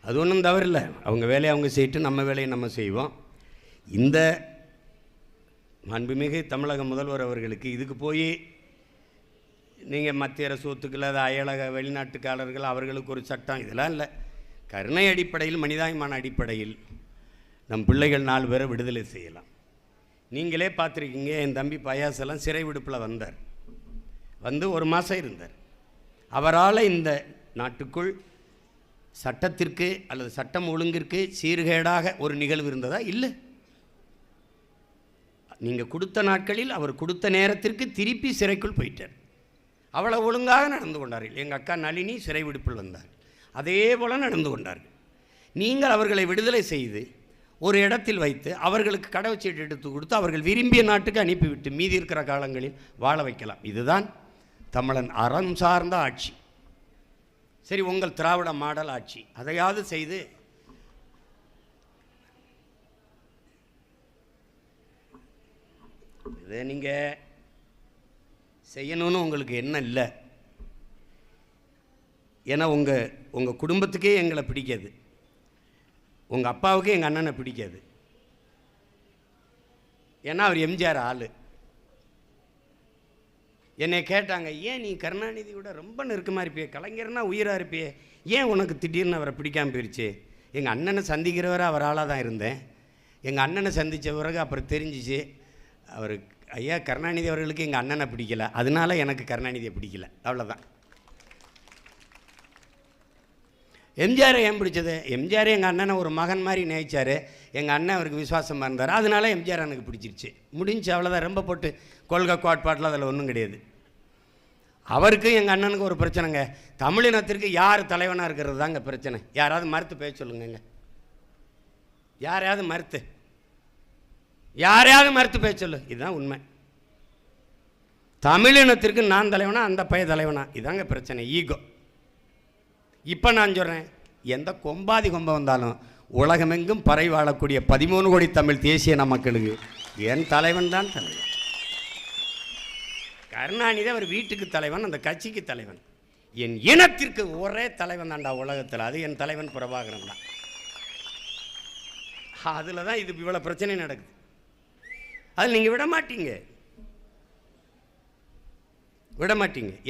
அது ஒன்றும் தவறில்லை, அவங்க வேலையை அவங்க செய்யிட்டு நம்ம வேலையை நம்ம செய்வோம். இந்த மாண்புமிகு தமிழக முதல்வர் அவர்களுக்கு இதுக்கு போய் நீங்கள் மத்திய அரசு ஒத்துக்கல, அது அயலக வெளிநாட்டுக்காரர்கள் அவர்களுக்கு ஒரு சட்டம், இதெல்லாம் இல்லை. கருணை அடிப்படையில், மனிதாயமான அடிப்படையில் நம் பிள்ளைகள் 4 பேரை விடுதலை செய்யலாம். நீங்களே பார்த்துருக்கீங்க, என் தம்பி பயாசெல்லாம் சிறை விடுப்பில் வந்தார், வந்து 1 மாதம் இருந்தார். அவரால் இந்த நாட்டுக்குள் சட்டத்திற்கு அல்லது சட்டம் ஒழுங்கிற்கு சீர்கேடாக ஒரு நிகழ்வு இருந்ததா? இல்லை. நீங்கள் கொடுத்த நாட்களில் அவர் கொடுத்த நேரத்திற்கு திருப்பி சிறைக்குள் போயிட்டார். அவ்வளோ ஒழுங்காக நடந்து கொண்டார்கள். எங்கள் அக்கா நளினி சிறை விடுப்பில் வந்தார், அதே போல் நடந்து கொண்டார்கள். நீங்கள் அவர்களை விடுதலை செய்து ஒரு இடத்தில் வைத்து அவர்களுக்கு கடவுச்சீட்டு எடுத்து கொடுத்து அவர்கள் விரும்பிய நாட்டுக்கு அனுப்பிவிட்டு மீதி இருக்கிற காலங்களில் வாழ வைக்கலாம். இதுதான் தமிழன் அறம் சார்ந்த ஆட்சி. சரி, உங்கள் திராவிட மாடல் ஆட்சி, அதையாவது செய்து இதை நீங்கள் செய்யணும்னு உங்களுக்கு என்ன இல்லை. ஏன்னா உங்கள் குடும்பத்துக்கே எங்களை பிடிக்காது, உங்கள் அப்பாவுக்கே எங்கள் அண்ணனை பிடிக்காது. ஏன்னா அவர் எம்ஜிஆர் ஆள். என்னை கேட்டாங்க, ஏன் நீ கருணாநிதியோட ரொம்ப நெருக்கமாக இருப்பியே, கலைஞர்னா உயிராக இருப்பியே, ஏன் உனக்கு திடீர்னு அவரை பிடிக்காமல் போயிடுச்சு? எங்கள் அண்ணனை சந்திக்கிறவரை அவர் ஆளாக தான் இருந்தேன். எங்கள் அண்ணனை சந்தித்த பிறகு அப்புறம் தெரிஞ்சிச்சு, அவர் ஐயா கருணாநிதி அவர்களுக்கு எங்கள் அண்ணனை பிடிக்கல, அதனால எனக்கு கருணாநிதியை பிடிக்கல, அவ்வளோதான். எம்ஜிஆரை ஏன் பிடிச்சது? எம்ஜிஆர் எங்கள் அண்ணனை ஒரு மகன் மாதிரி நினைச்சார், எங்கள் அண்ணன் அவருக்கு விசுவாசமாக இருந்தார், அதனால எம்ஜிஆர் எனக்கு பிடிச்சிருச்சு, முடிஞ்சு அவ்வளோதான். ரொம்ப போட்டு கொள்கை கோட்பாட்டில் அதில் ஒன்றும் கிடையாது. அவருக்கும் எங்கள் அண்ணனுக்கு ஒரு பிரச்சனைங்க, தமிழினத்திற்கு யார் தலைவனாக இருக்கிறது தாங்க பிரச்சனை. யாராவது மறுத்து பேச சொல்லுங்க, யாரையாவது மறுத்து பேச சொல்லு, இதுதான் உண்மை. தமிழினத்திற்கு நான் தலைவனா, அந்த பைய தலைவனா, இதாங்க பிரச்சனை, ஈகோ. இப்போ நான் சொல்கிறேன், எந்த கொம்பாதி கொம்பை வந்தாலும் உலகமெங்கும் பறை வாழக்கூடிய 13 கோடி தமிழ் தேசிய மக்களுக்கு என் தலைவன் தான் தலைவன். கருணாநிதி அவர் வீட்டுக்கு தலைவன், அந்த கட்சிக்கு தலைவன். என் இனத்திற்கு ஒரே தலைவன் தான்டா உலகத்தில், அது என் தலைவன் பிரபாகரன் தான். அதில் தான் இது இவ்வளோ பிரச்சனை நடக்குது. அதில் நீங்கள் விட மாட்டீங்க.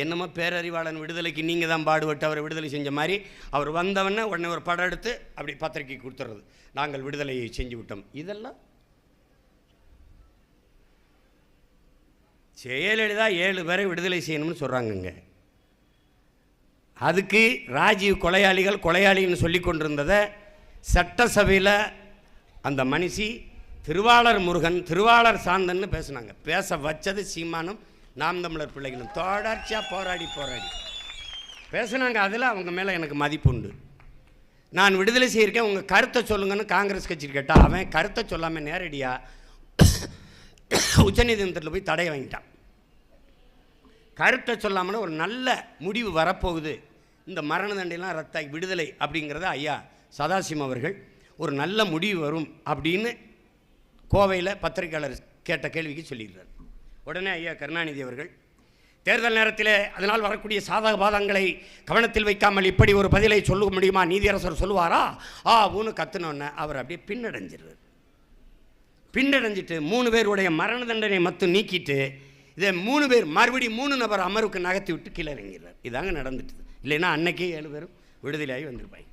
என்னமோ பேரறிவாளன் விடுதலைக்கு நீங்கள் தான் பாடுபட்டு அவரை விடுதலை செஞ்ச மாதிரி, அவர் வந்தவொடனே உடனே ஒரு படம் எடுத்து அப்படி பத்திரிக்கை கொடுத்துறது, நாங்கள் விடுதலையை செஞ்சு விட்டோம். இதெல்லாம் ஜெயலலிதா 7 பேரை விடுதலை செய்யணும்னு சொல்கிறாங்கங்க. அதுக்கு ராஜீவ் கொலையாளின்னு சொல்லி கொண்டிருந்ததை சட்டசபையில் அந்த மனுஷி திருவாளர் முருகன், திருவாளர் சாந்தன்னு பேசுனாங்க. பேச வச்சது சீமானும் நாம் தமிழர் பிள்ளைகளும் தொடர்ச்சியாக போராடி பேசுனாங்க. அதில் அவங்க மேலே எனக்கு மதிப்பு உண்டு. நான் விடுதலை செய்யிருக்கேன், உங்கள் கருத்தை சொல்லுங்கன்னு காங்கிரஸ் கட்சி கேட்டால் அவன் கருத்தை சொல்லாமல் நேரடியாக உச்சநீதிமன்றத்தில் போய் தடை வாங்கிட்டான். கருத்தை சொல்லாமல் ஒரு நல்ல முடிவு வரப்போகுது, இந்த மரண தண்டையெல்லாம் ரத்தாகி விடுதலை அப்படிங்கிறத ஐயா சதாசிவம் அவர்கள் ஒரு நல்ல முடிவு வரும் அப்படின்னு கோவையில் பத்திரிகையாளர் கேட்ட கேள்விக்கு சொல்லிடுறார். உடனே ஐயா கருணாநிதி அவர்கள் தேர்தல் நேரத்தில் அதனால் வரக்கூடிய சாதக பாதங்களை கவனத்தில் வைக்காமல் இப்படி ஒரு பதிலை சொல்ல முடியுமா? நீதியரசர் சொல்லுவாரா? ஊன்னு கத்துனோன்னு அவர் அப்படியே பின்னடைஞ்சிடுறார். பின்னடைஞ்சிட்டு 3 பேருடைய மரண தண்டனை மட்டும் நீக்கிட்டு இதை 3 பேர் மறுபடியும் 3 நபர் அமர்வுக்கு நகர்த்தி விட்டு கீழே இறங்கிறார். இதாங்க நடந்துட்டு. இல்லைன்னா அன்னைக்கே 7 பேரும் விடுதலையாகி வந்திருப்பாங்க.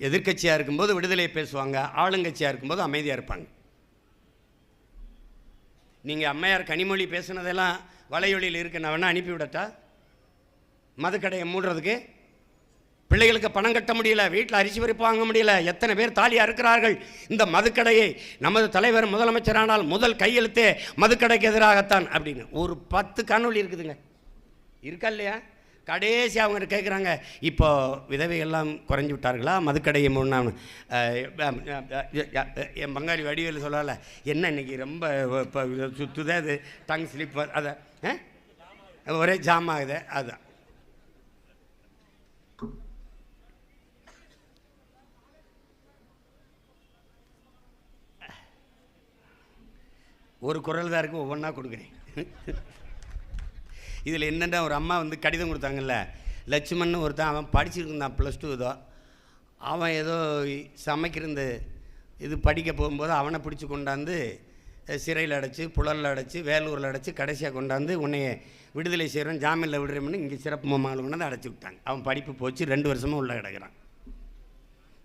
எதிர்கட்சியாக இருக்கும்போது விடுதலை பேசுவாங்க, ஆளுங்கட்சியாக இருக்கும்போது அமைதியாக இருப்பாங்க. நீங்கள் அம்மையார் கனிமொழி பேசுனதெல்லாம் வலையொலியில் இருக்கு, நான் வேணால் அனுப்பிவிடட்டா? மதுக்கடையை மூடுறதுக்கு பிள்ளைகளுக்கு பணம் கட்ட முடியல, வீட்டில் அரிசி பருப்பு வாங்க முடியல, எத்தனை பேர் தாலியாக இருக்கிறார்கள். இந்த மதுக்கடையை நமது தலைவர் முதலமைச்சரானால் முதல் கையெழுத்தே மதுக்கடைக்கு எதிராகத்தான் அப்படின்னு ஒரு 10 காணொலி இருக்குதுங்க. இருக்கா இல்லையா? கடைசி அவங்க கேட்குறாங்க, இப்போ விதவைகள்லாம் குறைஞ்சி விட்டார்களா, மதுக்கடையை மூணு என் பங்காளி வடிவேல் சொல்லல, என்ன இன்னைக்கு ரொம்ப சுற்றுதே அது டங் ஸ்லிப், அதை ஒரே ஜாம் ஆகுது. அதுதான் ஒரு குரல் தான் இருக்குது, ஒவ்வொன்றா கொடுக்குறேன். இதில் என்னென்னா ஒரு அம்மா வந்து கடிதம் கொடுத்தாங்கல்ல, லட்சுமணன் ஒருத்தன், அவன் படிச்சிருந்தான் +2 ஏதோ, அவன் ஏதோ சமைக்கிற இது படிக்க போகும்போது அவனை பிடிச்சி கொண்டாந்து சிறையில் அடைச்சி, புழலில் அடைச்சி, வேலூரில் அடைச்சி, கடைசியாக கொண்டாந்து உன்னைய விடுதலை செய்கிறோம், ஜாமீனில் விடுறோம்னு இங்கே சிறப்பு முகாமில் கொண்டாந்து அடைச்சி விட்டாங்க. அவன் படிப்பு போச்சு, 2 வருஷமாக உள்ளே கிடக்கிறான்.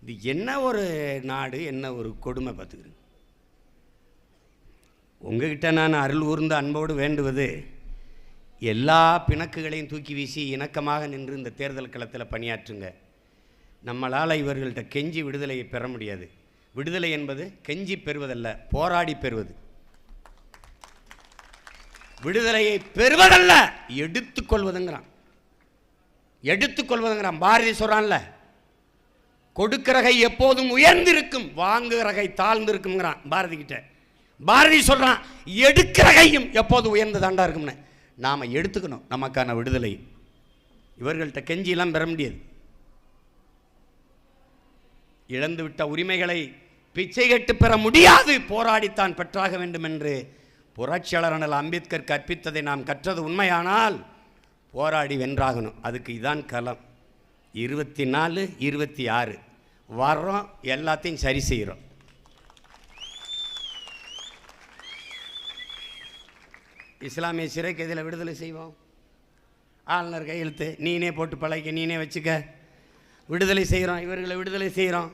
இது என்ன ஒரு நாடு, என்ன ஒரு கொடுமை பார்த்துக்கிறேன். உங்ககிட்ட நான் அருள் ஊர்ந்த அன்போடு வேண்டுவது, எல்லா பிணக்குகளையும் தூக்கி வீசி இணக்கமாக நின்று இந்த தேர்தல் களத்தில் பணியாற்றுங்க. நம்மளால் இவர்கள்ட்ட கெஞ்சி விடுதலையை பெற முடியாது. விடுதலை என்பது கெஞ்சி பெறுவதல்ல, போராடி பெறுவது. விடுதலையை பெறுவதல்ல, எடுத்துக்கொள்வதுங்கிறான். எடுத்துக்கொள்வதுங்கிறான். பாரதி சொல்றான்ல, கொடுக்கிற கை எப்போதும் உயர்ந்திருக்கும், வாங்குகிற கை தாழ்ந்திருக்குங்கிறான் பாரதி கிட்ட. பாரதி சொல்றான், எடுக்கிற கையும் எப்போது உயர்ந்து தாண்டா இருக்கும்னு. நாம் எடுத்துக்கணும் நமக்கான விடுதலை. இவர்கள்ட்ட கெஞ்சியெல்லாம் பெற முடியாது. இழந்துவிட்ட உரிமைகளை பிச்சை கட்டு பெற முடியாது, போராடித்தான் பெற்றாக வேண்டும் என்று புரட்சியாளர் அண்ணல் அம்பேத்கர் கற்பித்ததை நாம் கற்றது உண்மையானால் போராடி வென்றாகணும். அதுக்கு இதான் களம். 24, 26 வர்றோம், எல்லாத்தையும் சரி செய்கிறோம். இஸ்லாமிய சிறை கைதியில் விடுதலை செய்வோம். ஆளுநர் கையெழுத்து நீனே போட்டு பழக, நீனே வச்சுக்க, விடுதலை செய்கிறோம். இவர்களை விடுதலை செய்கிறோம்.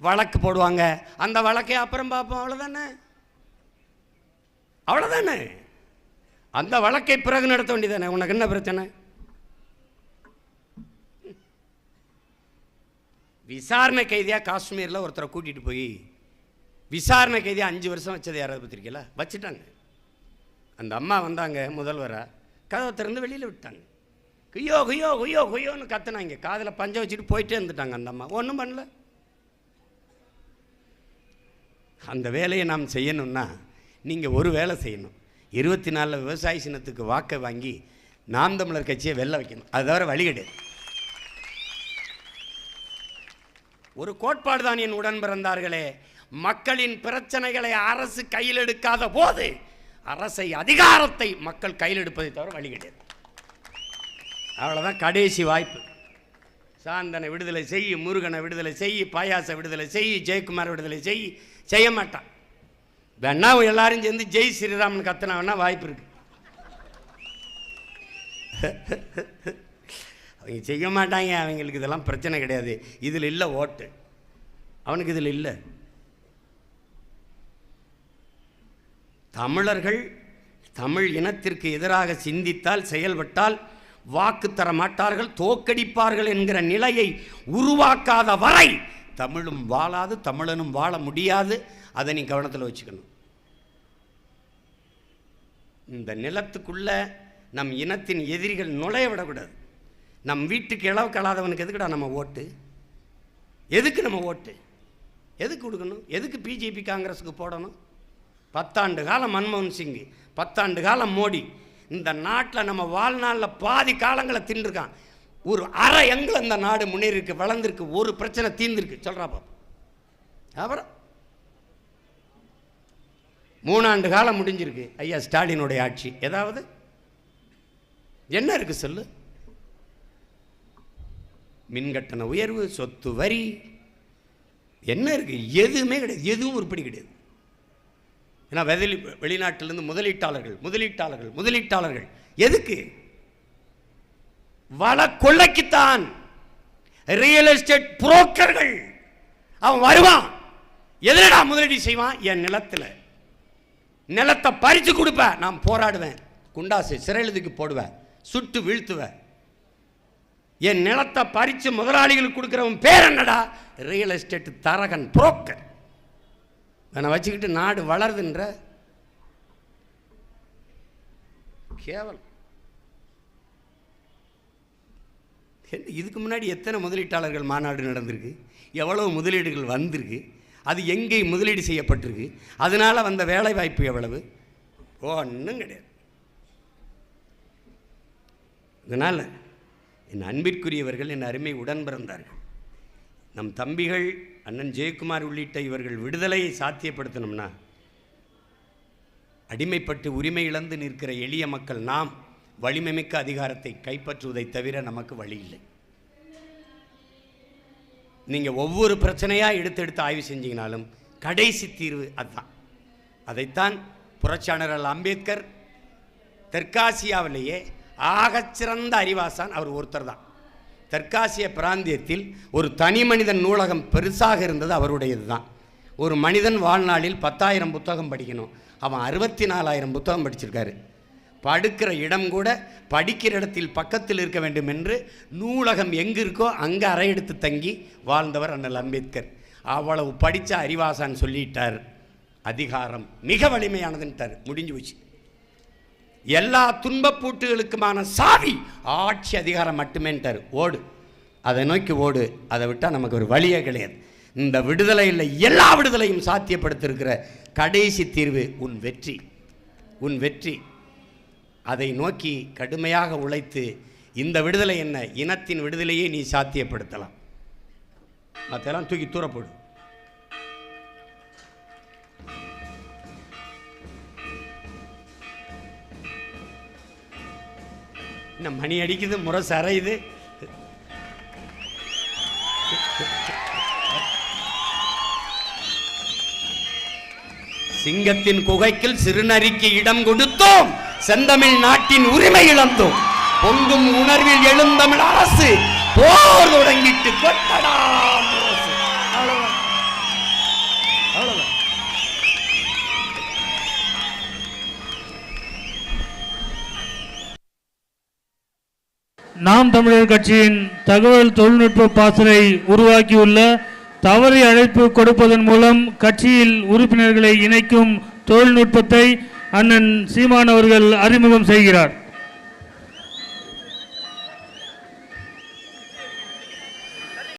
வழக்கு போடுவாங்க, அந்த வழக்கை அப்புறம் பார்ப்போம். அவ்வளோதானே, அவ்வளோதானே. அந்த வழக்கை பிறகு நடத்த வேண்டியதானே. உனக்கு என்ன பிரச்சனை? விசாரணை கைதியாக காஷ்மீரில் ஒருத்தரை கூட்டிகிட்டு போய் விசாரணை கைதியாக 5 வருஷம் வச்சது யாராவது பத்திரிக்கையில் வச்சுட்டாங்க. அந்த அம்மா வந்தாங்க முதல்வராக, கதவை திறந்து வெளியில் விட்டாங்க. குய்யோ குய்யோ குய்யோ குய்யோன்னு கத்துனாங்க. காதில் பஞ்சை வச்சுட்டு போயிட்டே இருந்துட்டாங்க. அந்த அம்மா ஒன்றும் பண்ணல. அந்த வேலையை நாம் செய்யணும்னா நீங்கள் ஒரு வேலை செய்யணும். 24 விவசாய சின்னத்துக்கு வாக்கை வாங்கி நாம் தமிழர் கட்சியை வெல்ல வைக்கணும். அது தவிர வழி கிடையாது. ஒரு கோட்பாடு தான் என் உடன் பிறந்தார்களே, மக்களின் பிரச்சனைகளை அரசு கையில் எடுக்காத போது அரசை, அதிகாரத்தை மக்கள் கையில் எடுப்பதை தவிர வழி கிடையாது. அவ்வளோதான் கடைசி வாய்ப்பு. சாந்தனை விடுதலை செய், முருகனை விடுதலை செய், பாயாச விடுதலை செய், ஜெயக்குமார் விடுதலை செய், செய்ய மாட்டான். வேணா எல்லாரும் சேர்ந்து ஜெய் ஸ்ரீராமன் கத்தினா வேணா வாய்ப்பு இருக்கு. அவங்க செய்ய மாட்டாங்க. அவங்களுக்கு இதெல்லாம் பிரச்சனை கிடையாது. இதில் இல்லை ஓட்டு, அவனுக்கு இதில் இல்லை. தமிழர்கள் தமிழ் இனத்திற்கு எதிராக சிந்தித்தால், செயல்பட்டால் வாக்கு தர மாட்டார்கள், தோக்கடிப்பார்கள் என்கிற நிலையை உருவாக்காத வரை தமிழும் வாழாது, தமிழனும் வாழ முடியாது. அதை நீ கவனத்தில் வச்சுக்கணும். இந்த நிலத்துக்குள்ள நம் இனத்தின் எதிரிகள் நுழைய விடக்கூடாது. நம் வீட்டுக்கு இளவு கலாதவனுக்கு எதுக்குடா நம்ம ஓட்டு? எதுக்கு நம்ம ஓட்டு? எதுக்கு கொடுக்கணும்? எதுக்கு பிஜேபி காங்கிரஸுக்கு போடணும்? 10 ஆண்டு காலம் மன்மோகன் சிங், 10 ஆண்டு காலம் மோடி. இந்த நாட்டில் நம்ம வாழ்நாளில் பாதி காலங்களை தின்றுருக்கான். ஒரு அரை எங்களை இந்த நாடு முன்னேறிருக்கு, வளர்ந்துருக்கு, ஒரு பிரச்சனை தீர்ந்துருக்கு சொல்கிறா பாப்பா. அப்புறம் 3 ஆண்டு காலம் முடிஞ்சிருக்கு ஐயா ஸ்டாலினுடைய ஆட்சி. ஏதாவது என்ன இருக்கு சொல்லு? மின்கட்டண உயர்வு, சொத்து வரி, என்ன இருக்கு? எதுவுமே கிடையாது. எதுவும் உருப்படி கிடையாது. ஏன்னா வெளிநாட்டிலிருந்து முதலீட்டாளர்கள் எதுக்கு? வள கொள்ளைக்குத்தான். Real estate புரோக்கர்கள். அவன் வருவான், எதிரடா முதலீடு செய்வான்? என் நிலத்தை பறித்து கொடுப்பேன், நான் போராடுவேன், குண்டாசு சிறையிலுக்கு போடுவேன், சுட்டு வீழ்த்துவேன். என் நிலத்தை பறித்து முதலாளிகளுக்கு கொடுக்குறவன் பேர் என்னடா? ரியல் எஸ்டேட் தரகன், புரோக்கர். என்னை வச்சுக்கிட்டு நாடு வளருதுன்ற கேவலம். இதுக்கு முன்னாடி எத்தனை முதலீட்டாளர்கள் மாநாடு நடந்திருக்கு? எவ்வளவு முதலீடுகள் வந்திருக்கு? அது எங்கே முதலீடு செய்யப்பட்டிருக்கு? அதனால் வந்த வேலை வாய்ப்பு எவ்வளவு? ஒன்றும் கிடையாது. இதனால் என் அன்பிற்குரியவர்கள், என் அருமை உடன் பிறந்தார்கள், நம் தம்பிகள் அண்ணன் ஜெயக்குமார் உள்ளிட்ட இவர்கள் விடுதலையை சாத்தியப்படுத்தணும்னா அடிமைப்பட்டு உரிமை இழந்து நிற்கிற எளிய மக்கள் நாம் வலிமைமிக்க அதிகாரத்தை கைப்பற்றுவதை தவிர நமக்கு வழி இல்லை. நீங்கள் ஒவ்வொரு பிரச்சனையாக எடுத்து ஆய்வு செஞ்சீங்கனாலும் கடைசி தீர்வு அதுதான். அதைத்தான் புரட்சியாளர் அம்பேத்கர் தெற்காசியாவிலேயே ஆகச்சிறந்த அறிவாசான் அவர் ஒருத்தர் தான். தெற்காசிய பிராந்தியத்தில் ஒரு தனி மனிதன் நூலகம் பெருசாக இருந்தது அவருடையது தான். ஒரு மனிதன் வாழ்நாளில் 10,000 புத்தகம் படிக்கணும், அவன் 64,000 புத்தகம் படிச்சிருக்காரு. படுக்கிற இடம் கூட படிக்கிற இடத்தில் பக்கத்தில் இருக்க வேண்டும் என்று நூலகம் எங்கே இருக்கோ அங்கே அறை எடுத்து தங்கி வாழ்ந்தவர் அண்ணல் அம்பேத்கர். அவ்வளவு படித்த அறிவாசான் சொல்லிட்டார், அதிகாரம் மிக வலிமையானதுன்ட்டார். முடிஞ்சு போச்சு. எல்லா துன்பப்பூட்டுகளுக்குமான சாவி ஆட்சி அதிகாரம் மட்டுமேன்ட்டார். ஓடு, அதை நோக்கி ஓடு, அதை விட்டால் நமக்கு ஒரு வழியே கிடையாது. இந்த விடுதலையில் எல்லா விடுதலையும் சாத்தியப்படுத்திருக்கிற கடைசி தீர்வு உன் வெற்றி. அதை நோக்கி கடுமையாக உழைத்து இந்த விடுதலை என்ன, இனத்தின் விடுதலையை நீ சாத்தியப்படுத்தலாம். மற்றெல்லாம் தூக்கி தூரப்போடு. இன்னும் மணி அடிக்குது, முரசு அறையுது. சிங்கத்தின் குகைக்குள் சிறுநரிக்கு இடம் கொடுத்தோம், செந்தமிழ் நாட்டின் உரிமை இழந்தோம். பொங்கும் உணர்வில் எழுந்தமிழ் அரசு போர் தொடங்கிட்டு கொட்டடா. நாம் தமிழர் கட்சியின் தகவல் தொழில்நுட்ப பாசறை உருவாக்கியுள்ள தவறை அழைப்பு கொடுப்பதன் மூலம் கட்சியில் உறுப்பினர்களை இணைக்கும் தொழில்நுட்பத்தை அண்ணன் சீமான் அவர்கள் அறிமுகம் செய்கிறார்.